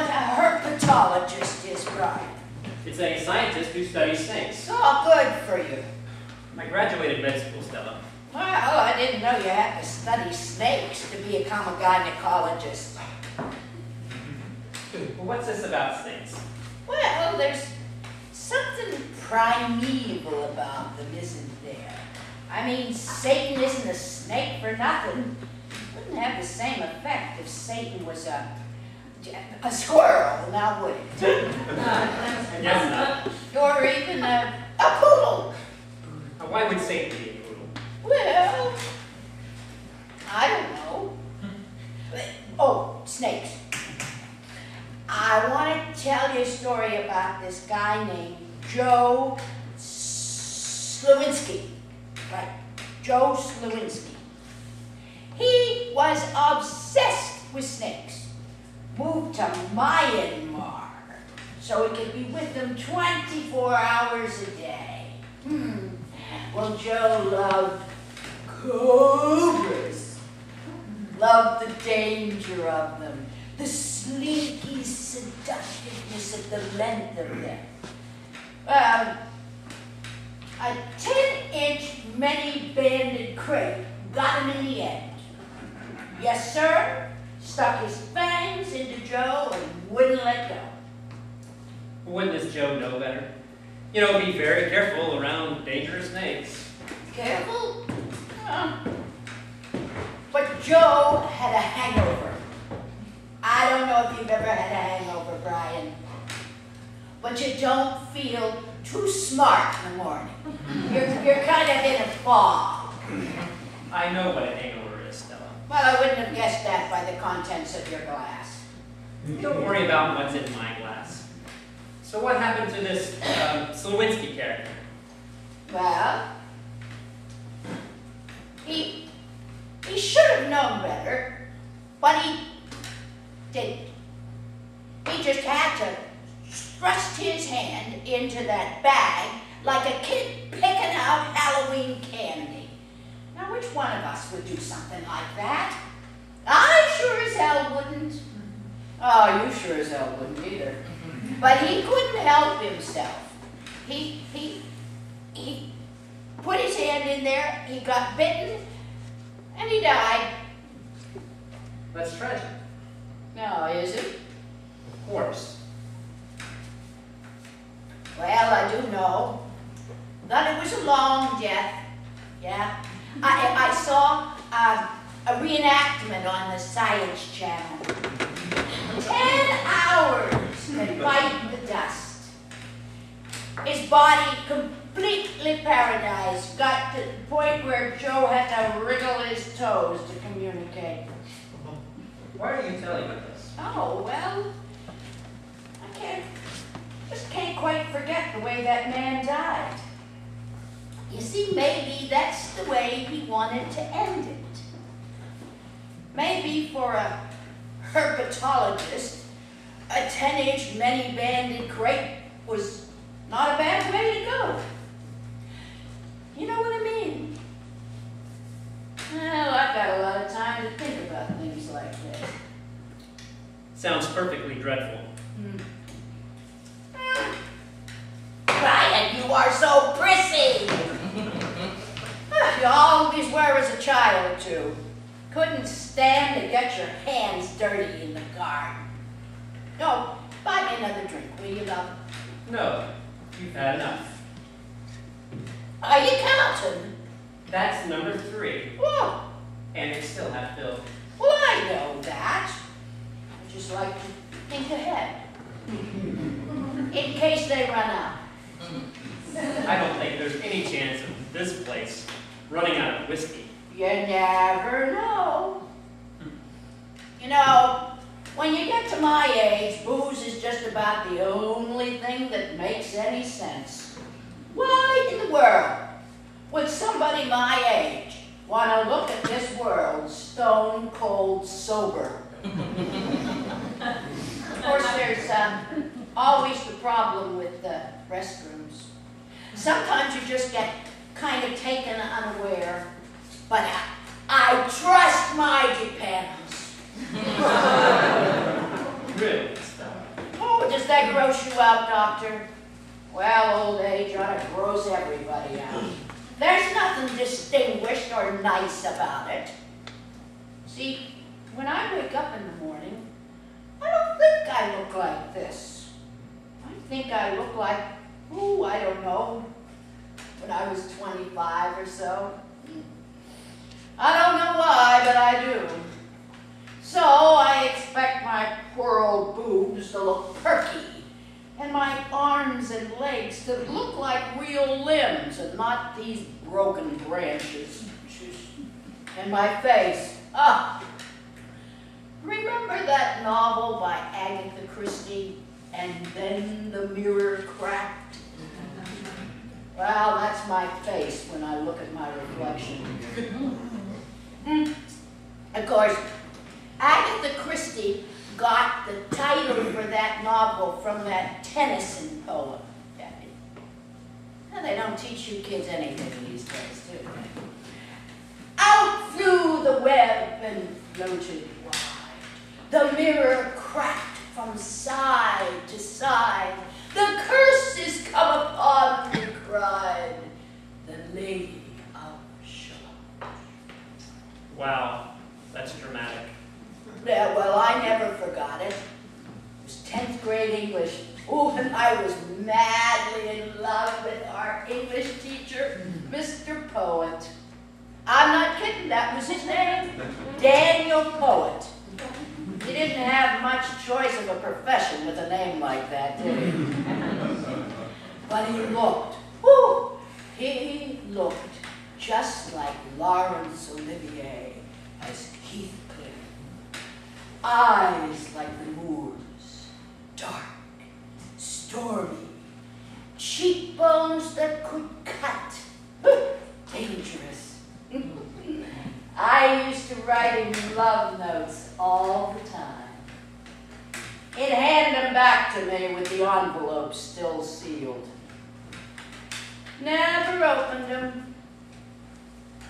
what a herpetologist is, Brian? It's a scientist who studies snakes. Oh, good for you. I graduated med school, Stella. Well, I didn't know you had to study snakes to become a gynecologist. Well, what's this about snakes? Well, there's something primeval about them, isn't there? I mean, Satan isn't a snake for nothing. Wouldn't have the same effect if Satan was a squirrel, now would it? I guess not. Or even a poodle. Why would Satan be a poodle? Well, I don't know. Oh, snakes. I want to tell you a story about this guy named Joe Slewinski. Right, Joe Slewinski. He was obsessed with snakes. Moved to Myanmar so he could be with them 24 hours a day. Well, Joe loved cobras. Loved the danger of them. The slinky seductiveness of the length of them. A 10-inch many-banded crate got him in the end. Yes, sir. Stuck his fangs into Joe and wouldn't let go. Wouldn't this Joe know better? You know, be very careful around dangerous snakes. Careful? But Joe had a hangover. I don't know if you've ever had a hangover, Brian. But you don't feel too smart in the morning. You're kind of in a fog. I know what a hangover is, Stella. Well, I wouldn't have guessed that by the contents of your glass. Don't worry about what's in my glass. So what happened to this Slewinski character? Well, he should have known better, but he didn't. He just had to thrust his hand into that bag like a kid picking out Halloween candy. Now, which one of us would do something like that? I sure as hell wouldn't. Oh, you sure as hell wouldn't either. But he couldn't help himself. He put his hand in there, he got bitten, and he died. That's tragic. No, is it? Of course. Well, I do know that it was a long death. Yeah. I saw a reenactment on the Science Channel. 10 hours to bite the dust. His body completely paralyzed, got to the point where Joe had to wriggle his toes to communicate. Why are you telling me this? Oh, well, I just can't quite forget the way that man died. You see, maybe that's the way he wanted to end it. Maybe for a herpetologist, a 10-inch many-banded crate was not a bad way to go. You know what I mean? Well, I've got a lot of time to think about things like this. Sounds perfectly dreadful. Brian, you are so prissy! You always were as a child, too. Couldn't stand to get your hands dirty in the garden. No, buy me another drink, will you, love? No, you've had enough. Are you counting? That's number 3. Whoa. And it's still half filled. Well, I know that. I just like to think ahead. In case they run out. I don't think there's any chance of this place running out of whiskey. You never know. You know, when you get to my age, booze is just about the only thing that makes any sense. Why in the world would somebody my age want to look at this world stone cold sober? Of course, there's always the problem with the restrooms. Sometimes you just get kind of taken unaware, but I trust my depends. Really, Stella? I gross you out, Doctor? Well, old age ought to gross everybody out. There's nothing distinguished or nice about it. See, when I wake up in the morning, I don't think I look like this. I think I look like, ooh, I don't know, when I was 25 or so. I don't know why, but I do. So I expect my poor old boobs to look perky, and my arms and legs to look like real limbs and not these broken branches. And my face, remember that novel by Agatha Christie, And Then the Mirror Cracked? Well, that's my face when I look at my reflection. Of course, Agatha Christie got the title for that novel from that Tennyson poem. Now, they don't teach you kids anything these days, do they? Out flew the web and floated wide. The mirror cracked from side to side. The curse is come upon me, cried the Lady of Shalott. Wow, that's dramatic. Yeah, well, I never forgot it. It was 10th grade English. Oh, and I was madly in love with our English teacher, Mr. Poet. I'm not kidding, that was his name. Daniel Poet. He didn't have much choice of a profession with a name like that, did he? But he looked just like Laurence Olivier as Heathcliff. Eyes like the moors, dark, stormy, cheekbones that could cut, dangerous. I used to write him love notes all the time. He'd hand them back to me with the envelope still sealed. Never opened them.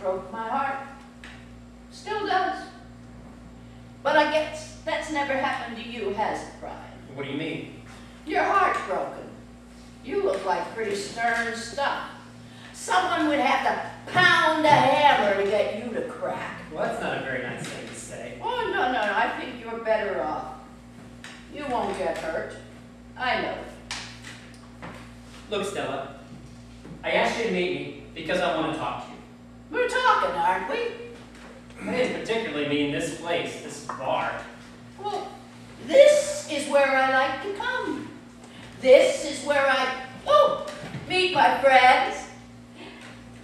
Broke my heart. Still does. But I guess that's never happened to you, has it, Brian? What do you mean? Your heart's broken. You look like pretty stern stuff. Someone would have to pound a hammer to get you to crack. Well, that's not a very nice thing to say. Oh, no, I think you're better off. You won't get hurt. I know it. Look, Stella, I asked you to meet me because I want to talk to you. We're talking, aren't we? I didn't particularly mean this place, this bar. Well, this is where I like to come. This is where I, meet my friends.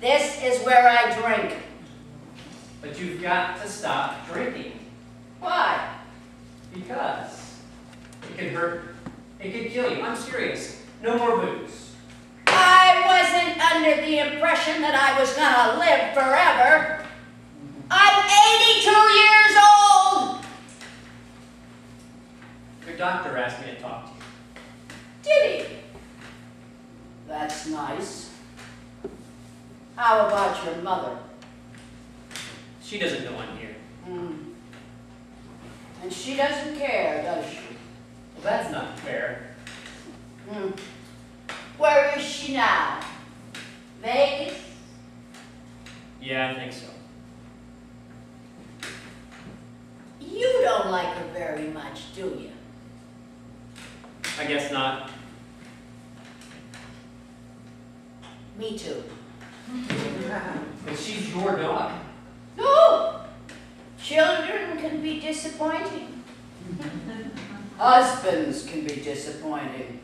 This is where I drink. But you've got to stop drinking. Why? Because it could hurt, it could kill you. I'm serious. No more booze. I wasn't under the impression that I was gonna live forever. I'm 82 years old! Your doctor asked me to talk to you. Did he? That's nice. How about your mother? She doesn't know I'm here. And she doesn't care, does she? Well, that's not fair. Where is she now? Vegas? Yeah, I think so. You don't like her very much, do you? I guess not. Me too. But she's your dog. No! Children can be disappointing. Husbands can be disappointing.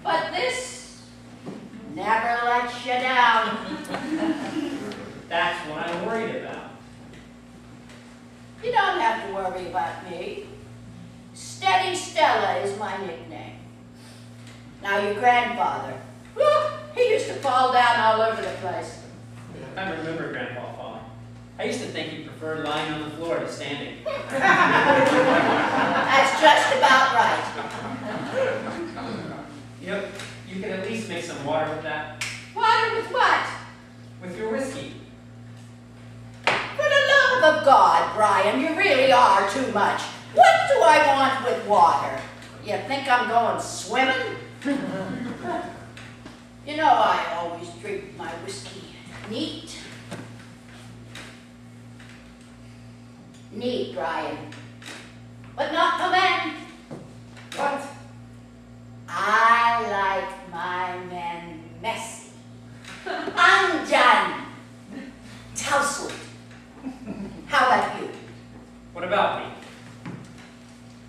But this never lets you down. That's what I'm worried about. You don't have to worry about me. Steady Stella is my nickname. Now your grandfather, he used to fall down all over the place. I remember Grandpa falling. I used to think he preferred lying on the floor to standing. That's just about right. You know, you can at least make some water with that. Water with what? With your whiskey. For the love of God, Brian, you really are too much. What do I want with water? You think I'm going swimming? You know I always drink my whiskey neat. Neat, Brian. But not for men. What? I like my men messy. Undone. Tousled. How about you? What about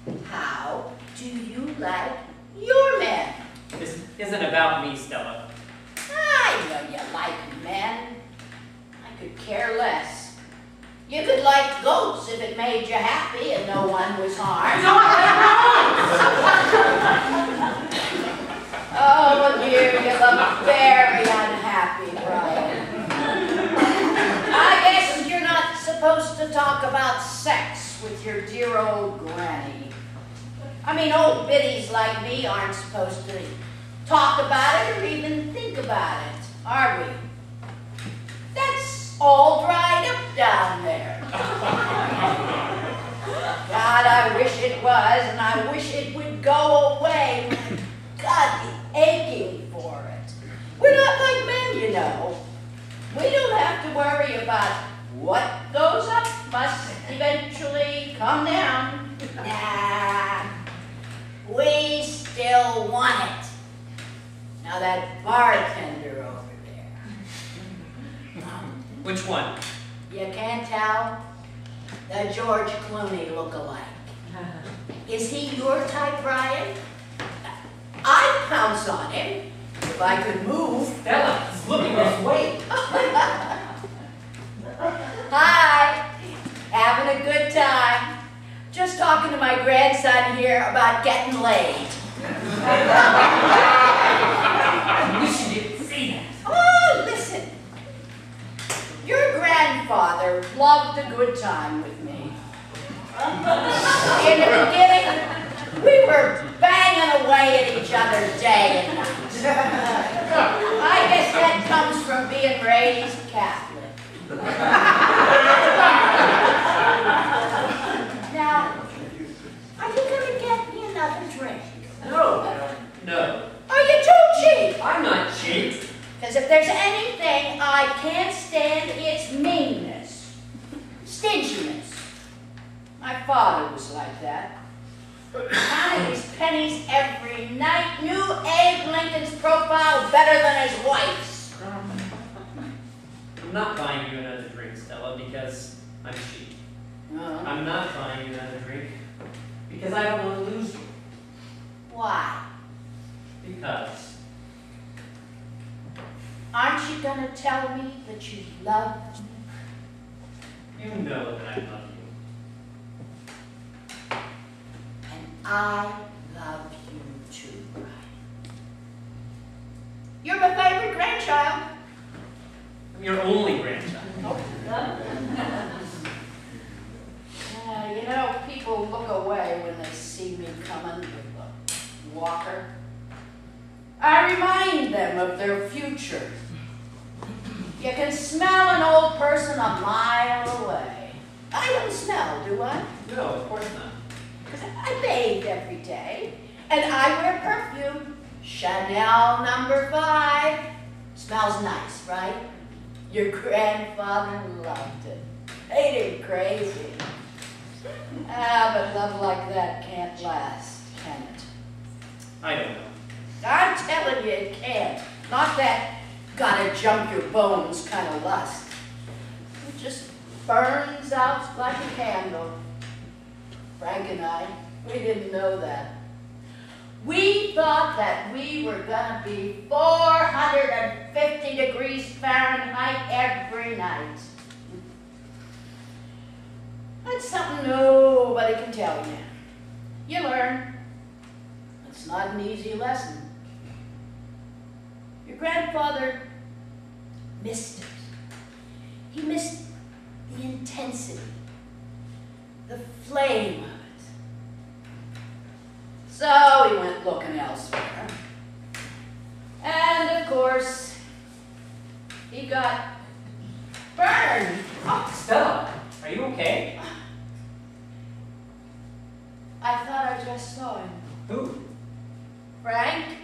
me? How do you like your men? This isn't about me, Stella. I know you like men. I could care less. You could like goats if it made you happy and no one was harmed. Oh, dear, you look very unhappy, Brian. I guess you're not supposed to talk about sex with your dear old granny. I mean, old biddies like me aren't supposed to talk about it or even think about it, are we? That's all dried up down there. God, I wish it was, and I wish it would go away. God, the aching for it. We're not like men, you know. We don't have to worry about what goes up must eventually come down. Nah, we still want it. Now that bartender over there. Which one? You can't tell? The George Clooney look-alike. Is he your type, Brian? I'd pounce on him if I could move. Stella, he's looking this way. Hi, having a good time. Just talking to my grandson here about getting laid. I wish you didn't say that. Oh, listen. Your grandfather loved a good time with me. In the beginning, we were banging away at each other day and night. I guess that comes from being raised Catholic. Now, are you going to get me another drink? No. No. Are you too cheap? I'm not cheap. Because if there's anything I can't stand, it's meanness, stinginess. My father was like that. Counted his pennies every night, knew Abe Lincoln's profile better than his wife's. I'm not buying you another drink, Stella, because I'm cheap. I'm not buying you another drink because I don't want to lose you. Why? Because. Aren't you going to tell me that you love me? You know that I love you. And I love you too, Brian. You're my favorite grandchild. I'm your only grandchild. You know, people look away when they see me coming with a walker. I remind them of their future. You can smell an old person a mile away. I don't smell, do I? No, of course not. Because I bathe every day, and I wear perfume. Chanel #5. Smells nice, right? Your grandfather loved it. Ain't it crazy? But love like that can't last, can it? I don't know. I'm telling you it can't. Not that gotta jump your bones kind of lust. It just burns out like a candle. Frank and I, we didn't know that. We thought that we were gonna be 450 degrees Fahrenheit every night. That's something nobody can tell you. You learn. It's not an easy lesson. Your grandfather missed it. He missed the intensity, the flame of it. So he went looking elsewhere. And of course, he got burned. Oh, Stella, are you okay? I thought I'd I just saw him. Who? Frank?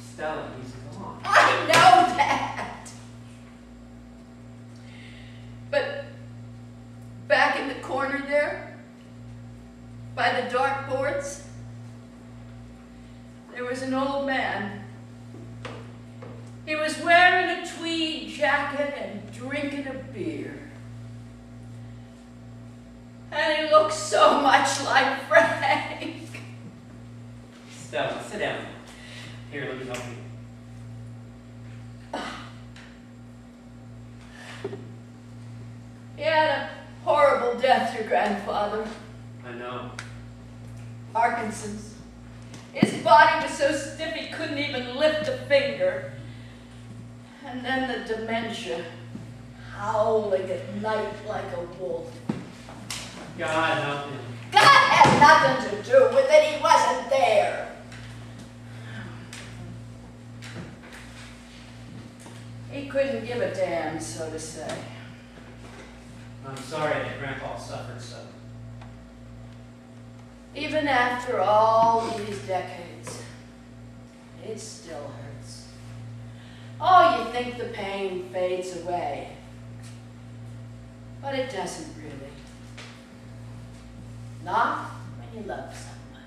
Stella, he's gone. I know that. But back in the corner there, by the dartboards, there was an old man. He was wearing a tweed jacket and drinking a beer. And he looked so much like Frank. Stella, sit down. Here, let me help you. He had a horrible death, your grandfather. I know. Parkinson's. His body was so stiff he couldn't even lift a finger. And then the dementia, howling at night like a wolf. God help him. God had nothing to do with it. He wasn't there. He couldn't give a damn, so to say. I'm sorry that Grandpa suffered so. Even after all these decades, it still hurts. Oh, you think the pain fades away, but it doesn't really. Not when you love someone.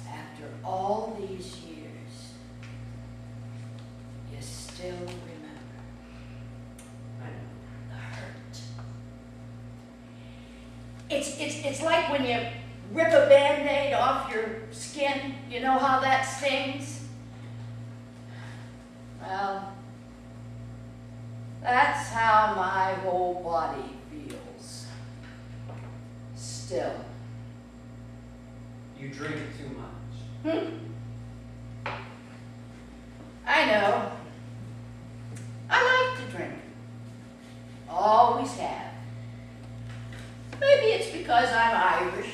After all these years, you still remember I know. the hurt. It's like when you rip a Band-Aid off your skin. You know how that stings? Well, that's how my whole body feels. Still. You drink too much. I know. I like to drink. Always have. Maybe it's because I'm Irish.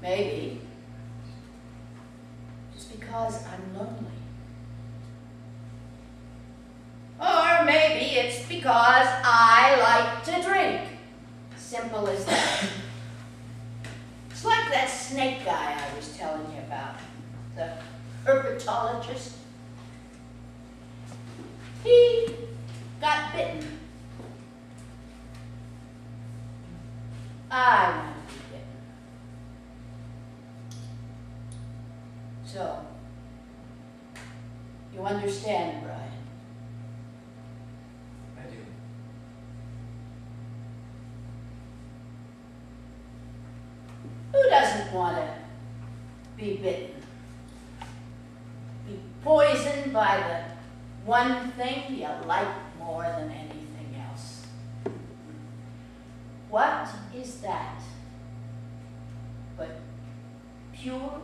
Maybe. Just because I'm lonely. Or maybe it's because I like to drink. Simple as that. It's like that snake guy I was telling you about, the herpetologist. He got bitten. I want to be bitten. So, you understand, Brian? I do. Who doesn't want to be bitten? Be poisoned by the one thing you like more than anything else. What is that but pure